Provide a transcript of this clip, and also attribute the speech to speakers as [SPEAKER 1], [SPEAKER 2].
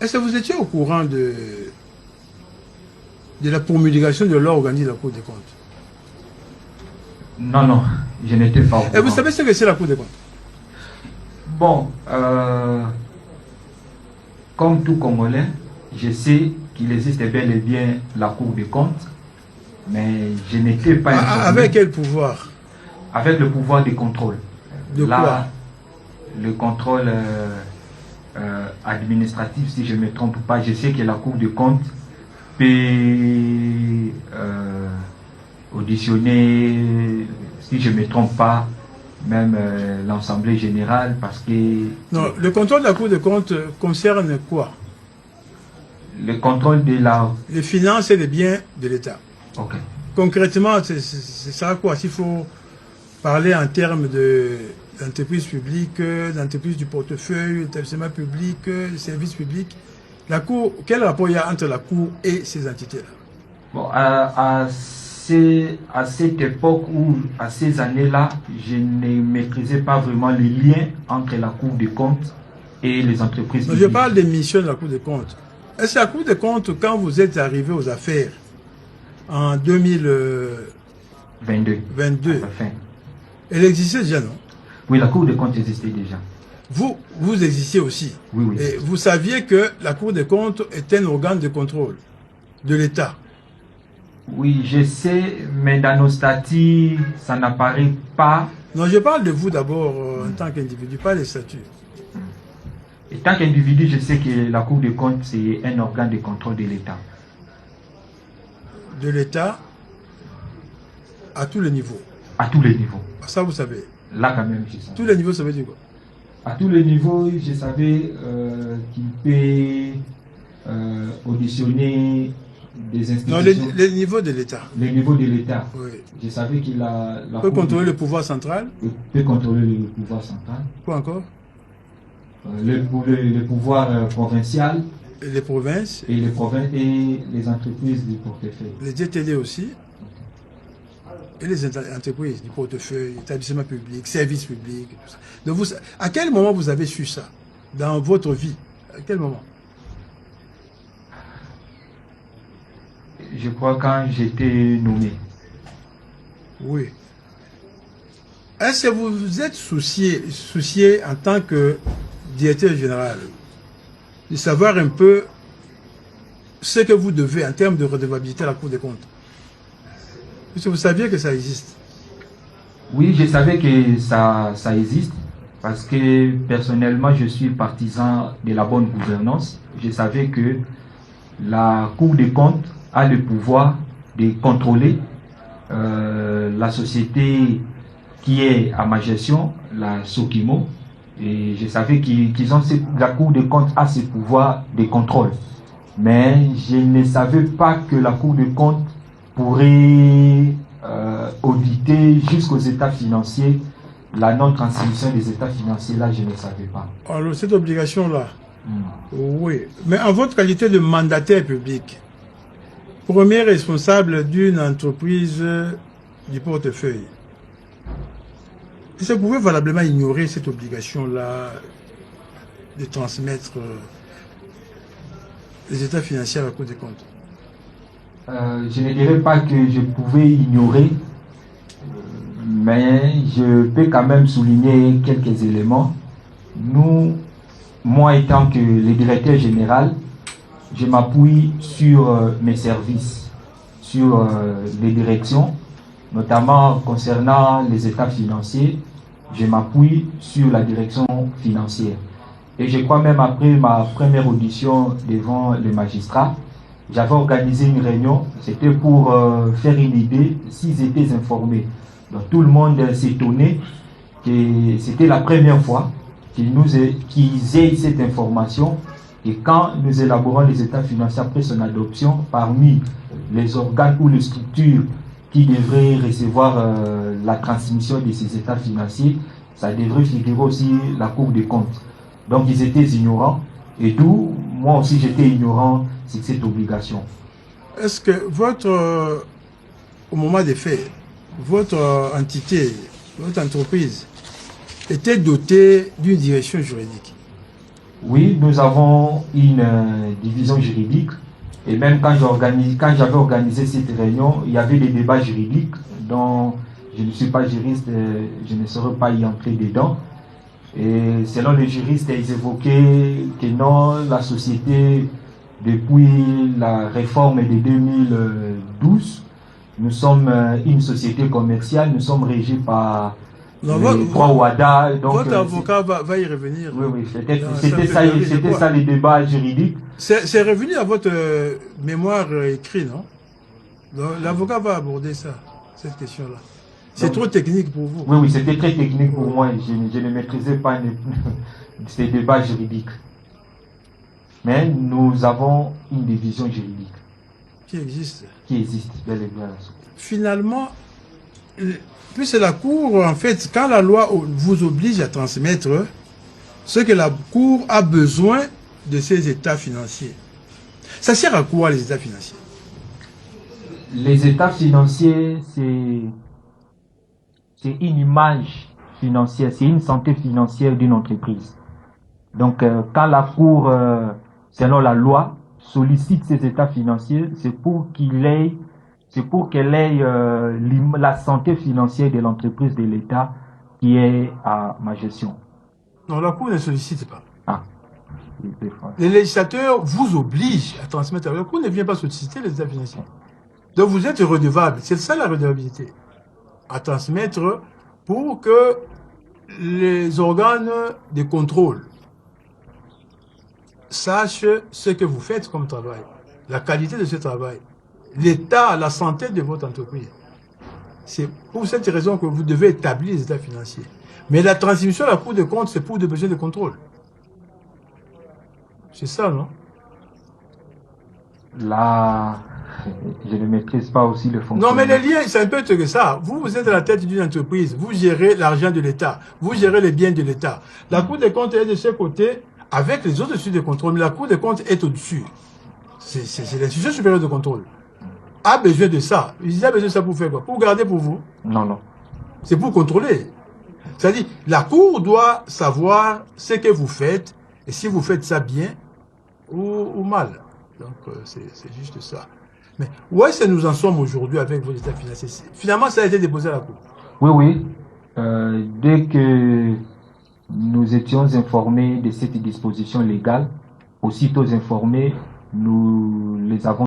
[SPEAKER 1] Est-ce que vous étiez au courant de la promulgation de l'organisme de la Cour des comptes?
[SPEAKER 2] Non, non, je n'étais pas au courant.
[SPEAKER 1] Et vous savez ce que c'est la Cour des comptes?
[SPEAKER 2] Bon, comme tout Congolais, je sais qu'il existe bel et bien la Cour des comptes, mais je n'étais pas informé.
[SPEAKER 1] Avec quel pouvoir?
[SPEAKER 2] Avec le pouvoir de contrôle.
[SPEAKER 1] De quoi?
[SPEAKER 2] Le contrôle administratif, si je ne me trompe pas. Je sais que la Cour des comptes peut auditionner, si je ne me trompe pas, même l'Assemblée générale, parce que...
[SPEAKER 1] Non, le contrôle de la Cour des comptes concerne quoi?
[SPEAKER 2] Le contrôle de la...
[SPEAKER 1] Les finances et les biens de l'État.
[SPEAKER 2] Ok.
[SPEAKER 1] Concrètement, c'est ça quoi? S'il faut parler en termes d'entreprise publique, d'entreprise du portefeuille, d'établissement public, de services publics, la Cour, quel rapport il y a entre la Cour et ces entités-là?
[SPEAKER 2] Bon, à cette époque ou à ces années-là, je ne maîtrisais pas vraiment les liens entre la Cour des comptes et les entreprises publiques.
[SPEAKER 1] Je parle des missions de la Cour des comptes. Est-ce que la Cour des comptes, quand vous êtes arrivé aux affaires en 2022, elle existait déjà, non?
[SPEAKER 2] Oui, la Cour des comptes existait déjà.
[SPEAKER 1] Vous existiez aussi.
[SPEAKER 2] Oui, oui.
[SPEAKER 1] Et vous saviez que la Cour des comptes est un organe de contrôle de l'État.
[SPEAKER 2] Oui, je sais, mais dans nos statuts, ça n'apparaît pas.
[SPEAKER 1] Non, je parle de vous d'abord en tant qu'individu, pas les statuts.
[SPEAKER 2] En tant qu'individu, je sais que la Cour des comptes, c'est un organe de contrôle de l'État.
[SPEAKER 1] De l'État à tous les niveaux.
[SPEAKER 2] À tous les niveaux.
[SPEAKER 1] Ça, vous savez.
[SPEAKER 2] Là, quand même, je sais.
[SPEAKER 1] Tous les niveaux, ça veut dire quoi?
[SPEAKER 2] À tous les niveaux, je savais qu'il peut auditionner des institutions.
[SPEAKER 1] Non, les niveaux de l'État.
[SPEAKER 2] Les niveaux de l'État.
[SPEAKER 1] Oui.
[SPEAKER 2] Je savais qu'il a...
[SPEAKER 1] peut contrôler le pouvoir central.
[SPEAKER 2] Peut contrôler le pouvoir central.
[SPEAKER 1] Quoi encore?
[SPEAKER 2] Le pouvoir provincial.
[SPEAKER 1] Et les provinces.
[SPEAKER 2] Et les entreprises du portefeuille.
[SPEAKER 1] Les DTD aussi. Et les entreprises du portefeuille, établissements publics, services publics. Tout ça. Donc vous, à quel moment vous avez su ça dans votre vie? À quel moment?
[SPEAKER 2] Je crois quand j'étais nommé.
[SPEAKER 1] Oui. Est-ce que vous vous êtes soucié en tant que directeur général de savoir un peu ce que vous devez en termes de redevabilité à la Cour des comptes? Parce que vous saviez que ça existe.
[SPEAKER 2] Oui, je savais que ça existe parce que personnellement, je suis partisan de la bonne gouvernance. Je savais que la Cour des comptes a le pouvoir de contrôler la société qui est à ma gestion, la Sokimo. Et je savais la Cour des comptes a ce pouvoir de contrôle. Mais je ne savais pas que la Cour des comptes pourrait auditer jusqu'aux états financiers la non-transmission des états financiers. Là, je ne savais pas.
[SPEAKER 1] Alors, cette obligation-là, oui. Mais en votre qualité de mandataire public, premier responsable d'une entreprise du portefeuille, est-ce que vous pouvez valablement ignorer cette obligation-là de transmettre les états financiers à la Cour des comptes?
[SPEAKER 2] Je ne dirais pas que je pouvais ignorer, mais je peux quand même souligner quelques éléments. Moi étant que le directeur général, je m'appuie sur mes services, sur les directions, notamment concernant les états financiers. Je m'appuie sur la direction financière. Et je crois même après ma première audition devant les magistrats, j'avais organisé une réunion, c'était pour faire une idée s'ils étaient informés. Donc tout le monde s'étonnait que c'était la première fois qu'ils aient cette information. Et quand nous élaborons les états financiers après son adoption, parmi les organes ou les structures qui devraient recevoir la transmission de ces états financiers, ça devrait figurer aussi la Cour des comptes. Donc ils étaient ignorants. Et d'où, moi aussi j'étais ignorant sur cette obligation.
[SPEAKER 1] Est-ce que au moment des faits, votre entité, votre entreprise était dotée d'une direction juridique?
[SPEAKER 2] Oui, nous avons une division juridique. Et même quand j'avais organisé cette réunion, il y avait des débats juridiques dont je ne suis pas juriste, je ne saurais pas y entrer dedans. Et selon les juristes, ils évoquaient que non, la société, depuis la réforme de 2012, nous sommes une société commerciale, nous sommes régis par les droits WADA. Donc,
[SPEAKER 1] votre avocat va y revenir.
[SPEAKER 2] Oui, oui, c'était ça les débats juridiques.
[SPEAKER 1] C'est revenu à votre mémoire écrit, non? L'avocat va aborder ça, cette question-là. C'est trop technique pour vous.
[SPEAKER 2] Oui, oui, c'était très technique pour moi. Je ne maîtrisais pas ces débats juridiques. Mais nous avons une division juridique.
[SPEAKER 1] Qui existe.
[SPEAKER 2] Qui existe, bel et bien.
[SPEAKER 1] Finalement, puis c'est la Cour, en fait, quand la loi vous oblige à transmettre ce que la Cour a besoin de ces états financiers. Ça sert à quoi, les états financiers?
[SPEAKER 2] Les états financiers, c'est une image financière, c'est une santé financière d'une entreprise. Donc, quand la Cour, selon la loi, sollicite ces états financiers, c'est pour qu'elle ait la santé financière de l'entreprise, de l'État qui est à ma gestion.
[SPEAKER 1] Non, la Cour ne sollicite pas.
[SPEAKER 2] Ah.
[SPEAKER 1] Les législateurs vous obligent à transmettre. La Cour ne vient pas solliciter les états financiers. Donc vous êtes redevable. C'est ça la redevabilité. À transmettre pour que les organes de contrôle sachent ce que vous faites comme travail, la qualité de ce travail, l'état, la santé de votre entreprise. C'est pour cette raison que vous devez établir les états financiers. Mais la transmission à la Cour des comptes, c'est pour des besoins de contrôle. C'est ça, non?
[SPEAKER 2] Là, je ne maîtrise pas aussi le fonctionnement.
[SPEAKER 1] Non, mais les liens, c'est un peu que ça. Vous êtes à la tête d'une entreprise, vous gérez l'argent de l'État, vous gérez les biens de l'État. La Cour des comptes est de ce côté, avec les autres instituts de contrôle, mais la Cour des comptes est au-dessus. C'est l'institution supérieure de contrôle. A besoin de ça. Ils ont besoin de ça pour faire quoi? Pour garder pour vous?
[SPEAKER 2] Non, non.
[SPEAKER 1] C'est pour contrôler. C'est-à-dire, la Cour doit savoir ce que vous faites, et si vous faites ça bien ou mal. Donc, c'est juste ça. Mais où est-ce que nous en sommes aujourd'hui avec vos états financiers? Finalement, ça a été déposé à la Cour.
[SPEAKER 2] Oui, oui. Dès que nous étions informés de cette disposition légale, aussitôt informés, nous les avons